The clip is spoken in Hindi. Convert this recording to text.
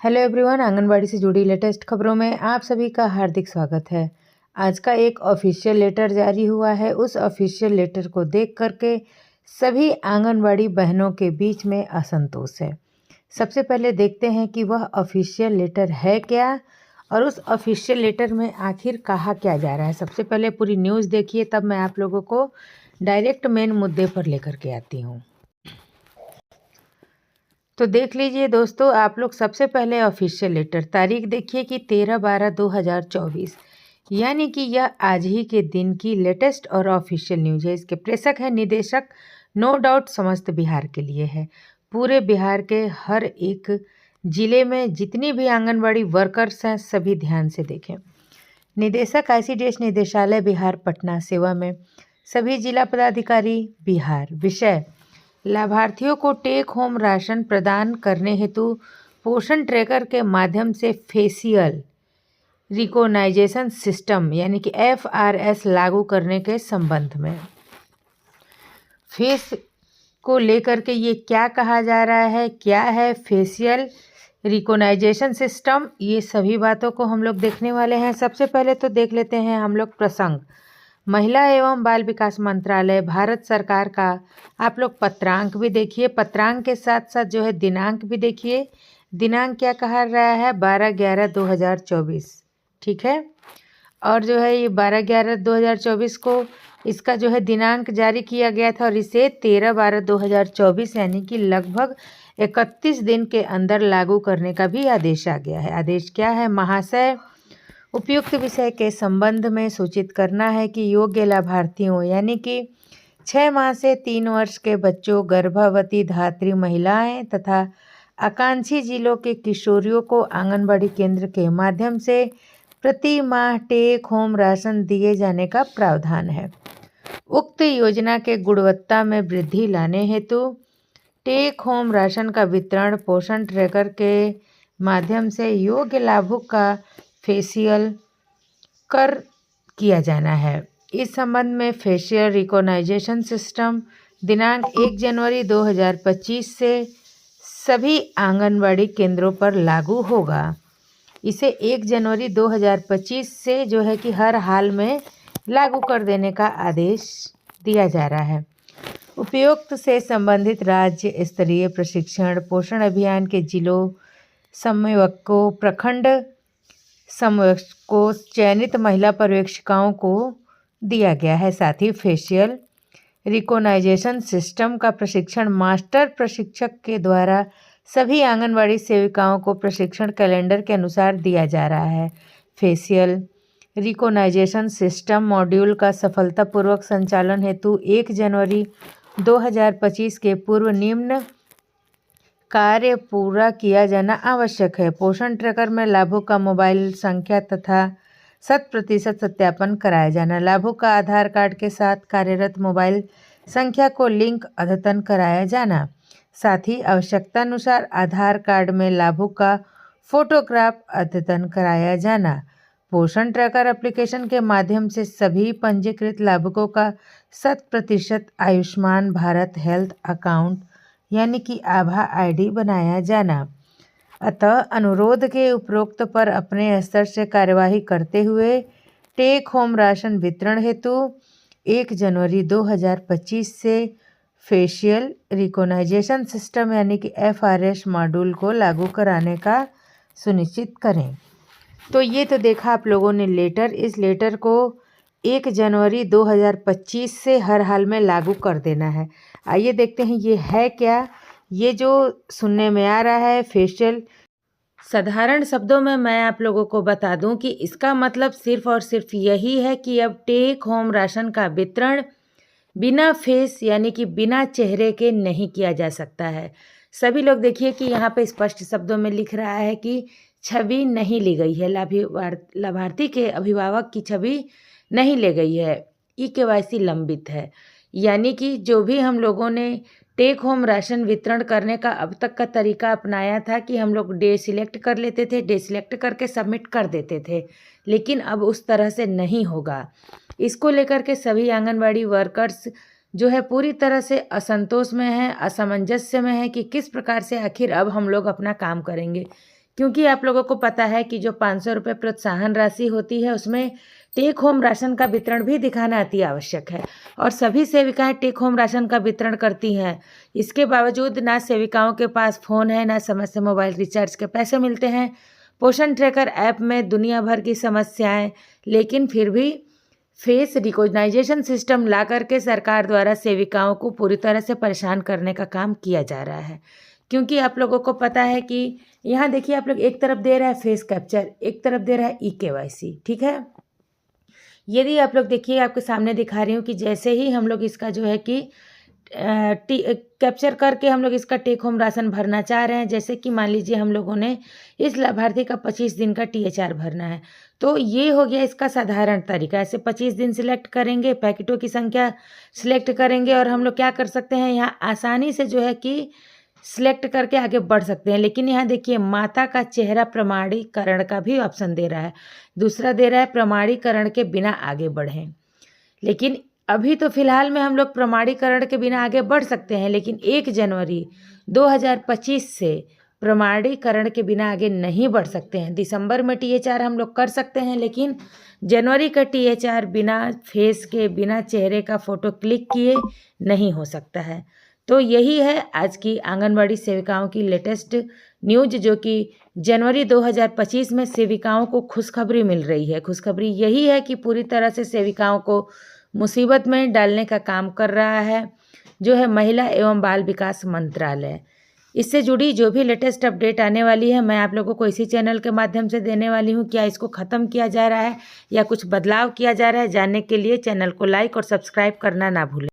हेलो एवरीवन, आंगनबाड़ी से जुड़ी लेटेस्ट खबरों में आप सभी का हार्दिक स्वागत है। आज का एक ऑफिशियल लेटर जारी हुआ है। उस ऑफिशियल लेटर को देख करके सभी आंगनबाड़ी बहनों के बीच में असंतोष है। सबसे पहले देखते हैं कि वह ऑफिशियल लेटर है क्या और उस ऑफिशियल लेटर में आखिर कहा क्या जा रहा है। सबसे पहले पूरी न्यूज़ देखिए, तब मैं आप लोगों को डायरेक्ट मेन मुद्दे पर लेकर के आती हूँ। तो देख लीजिए दोस्तों, आप लोग सबसे पहले ऑफिशियल लेटर, तारीख देखिए कि 13/12/2024, यानी कि यह आज ही के दिन की लेटेस्ट और ऑफिशियल न्यूज है। इसके प्रेषक है निदेशक, नो डाउट समस्त बिहार के लिए है। पूरे बिहार के हर एक जिले में जितनी भी आंगनबाड़ी वर्कर्स हैं सभी ध्यान से देखें। निदेशक ICDS निदेशालय बिहार पटना सेवा में सभी जिला पदाधिकारी बिहार। विषय: लाभार्थियों को टेक होम राशन प्रदान करने हेतु पोषण ट्रैकर के माध्यम से फेशियल रिकॉग्निशन सिस्टम यानी कि FRS लागू करने के संबंध में। फेस को लेकर के ये क्या कहा जा रहा है, क्या है फेशियल रिकॉग्निशन सिस्टम, ये सभी बातों को हम लोग देखने वाले हैं। सबसे पहले तो देख लेते हैं हम लोग प्रसंग। महिला एवं बाल विकास मंत्रालय भारत सरकार का आप लोग पत्रांक भी देखिए, पत्रांक के साथ साथ जो है दिनांक भी देखिए। दिनांक क्या कहा रहा है? 12/11/2024, ठीक है। और जो है ये 12/11/2024 को इसका जो है दिनांक जारी किया गया था और इसे 13/12/2024 यानी कि लगभग 31 दिन के अंदर लागू करने का भी आदेश आ गया है। आदेश क्या है? महाशय, उपयुक्त विषय के संबंध में सूचित करना है कि योग्य लाभार्थियों यानी कि 6 माह से 3 वर्ष के बच्चों, गर्भवती धात्री महिलाएं तथा आकांक्षी जिलों के किशोरियों को आंगनबाड़ी केंद्र के माध्यम से प्रति माह टेक होम राशन दिए जाने का प्रावधान है। उक्त योजना के गुणवत्ता में वृद्धि लाने हेतु टेक होम राशन का वितरण पोषण ट्रैकर के माध्यम से योग्य लाभुक का फेशियल कर किया जाना है। इस संबंध में फेशियल रिकॉग्निशन सिस्टम दिनांक 1 जनवरी 2025 से सभी आंगनबाड़ी केंद्रों पर लागू होगा। इसे 1 जनवरी 2025 से जो है कि हर हाल में लागू कर देने का आदेश दिया जा रहा है। उपयुक्त से संबंधित राज्य स्तरीय प्रशिक्षण पोषण अभियान के जिलों समन्वयकों, प्रखंड समन्वयकों, चयनित महिला पर्यवेक्षिकाओं को दिया गया है। साथ ही फेशियल रिकॉग्निशन सिस्टम का प्रशिक्षण मास्टर प्रशिक्षक के द्वारा सभी आंगनबाड़ी सेविकाओं को प्रशिक्षण कैलेंडर के अनुसार दिया जा रहा है। फेशियल रिकॉग्निशन सिस्टम मॉड्यूल का सफलतापूर्वक संचालन हेतु 1 जनवरी 2025 के पूर्व निम्न कार्य पूरा किया जाना आवश्यक है। पोषण ट्रैकर में लाभुक का मोबाइल संख्या तथा 100% सत्यापन कराया जाना। लाभुक का आधार कार्ड के साथ कार्यरत मोबाइल संख्या को लिंक अद्यतन कराया जाना। साथ ही आवश्यकतानुसार आधार कार्ड में लाभुक का फोटोग्राफ अद्यतन कराया जाना। पोषण ट्रैकर एप्लीकेशन के माध्यम से सभी पंजीकृत लाभुकों का 100% आयुष्मान भारत हेल्थ अकाउंट यानी कि आभा ID बनाया जाना। अतः अनुरोध के उपरोक्त पर अपने स्तर से कार्यवाही करते हुए टेक होम राशन वितरण हेतु 1 जनवरी 2025 से फेशियल रिकॉग्निशन सिस्टम यानी कि FRS मॉड्यूल को लागू कराने का सुनिश्चित करें। तो ये तो देखा आप लोगों ने लेटर। इस लेटर को 1 जनवरी 2025 से हर हाल में लागू कर देना है। आइए देखते हैं ये है क्या। ये जो सुनने में आ रहा है फेशियल, साधारण शब्दों में मैं आप लोगों को बता दूं कि इसका मतलब सिर्फ और सिर्फ यही है कि अब टेक होम राशन का वितरण बिना फेस यानी कि बिना चेहरे के नहीं किया जा सकता है। सभी लोग देखिए कि यहाँ पे स्पष्ट शब्दों में लिख रहा है कि छवि नहीं ली गई है, लाभार्थी के अभिभावक की छवि नहीं ले गई है, EKYC लंबित है। यानी कि जो भी हम लोगों ने टेक होम राशन वितरण करने का अब तक का तरीका अपनाया था कि हम लोग डे सिलेक्ट कर लेते थे, डे सिलेक्ट करके सबमिट कर देते थे, लेकिन अब उस तरह से नहीं होगा। इसको लेकर के सभी आंगनबाड़ी वर्कर्स जो है पूरी तरह से असंतोष में है, असमंजस्य में है कि किस प्रकार से आखिर अब हम लोग अपना काम करेंगे। क्योंकि आप लोगों को पता है कि जो 500 रुपये प्रोत्साहन राशि होती है उसमें टेक होम राशन का वितरण भी दिखाना अति आवश्यक है और सभी सेविकाएं टेक होम राशन का वितरण करती हैं। इसके बावजूद ना सेविकाओं के पास फ़ोन है, ना समय से मोबाइल रिचार्ज के पैसे मिलते हैं। पोषण ट्रैकर ऐप में दुनिया भर की समस्याएं, लेकिन फिर भी फेस रिकॉग्नाइजेशन सिस्टम ला करके सरकार द्वारा सेविकाओं को पूरी तरह से परेशान करने का काम किया जा रहा है। क्योंकि आप लोगों को पता है कि यहाँ देखिए, आप लोग एक तरफ दे रहा है फेस कैप्चर, एक तरफ दे रहा है eKYC, ठीक है। यदि आप लोग देखिए, आपके सामने दिखा रही हूँ कि जैसे ही हम लोग इसका जो है कि कैप्चर करके हम लोग इसका टेक होम राशन भरना चाह रहे हैं, जैसे कि मान लीजिए हम लोगों ने इस लाभार्थी का 25 दिन का THR भरना है, तो ये हो गया इसका साधारण तरीका। ऐसे 25 दिन सिलेक्ट करेंगे, पैकेटों की संख्या सिलेक्ट करेंगे और हम लोग क्या कर सकते हैं, यहाँ आसानी से जो है कि सिलेक्ट करके आगे बढ़ सकते हैं। लेकिन यहाँ देखिए, माता का चेहरा प्रमाणीकरण का भी ऑप्शन दे रहा है, दूसरा दे रहा है प्रमाणीकरण के बिना आगे बढ़ें। लेकिन अभी तो फिलहाल में हम लोग प्रमाणीकरण के बिना आगे बढ़ सकते हैं, लेकिन 1 जनवरी 2025 से प्रमाणीकरण के बिना आगे नहीं बढ़ सकते हैं। दिसंबर में THR हम लोग कर सकते हैं, लेकिन जनवरी का THR बिना फेस के, बिना चेहरे का फ़ोटो क्लिक किए नहीं हो सकता है। तो यही है आज की आंगनबाड़ी सेविकाओं की लेटेस्ट न्यूज, जो कि जनवरी 2025 में सेविकाओं को खुशखबरी मिल रही है। खुशखबरी यही है कि पूरी तरह से सेविकाओं को मुसीबत में डालने का काम कर रहा है जो है महिला एवं बाल विकास मंत्रालय। इससे जुड़ी जो भी लेटेस्ट अपडेट आने वाली है, मैं आप लोगों को इसी चैनल के माध्यम से देने वाली हूँ। क्या इसको ख़त्म किया जा रहा है या कुछ बदलाव किया जा रहा है, जानने के लिए चैनल को लाइक और सब्सक्राइब करना ना भूलें।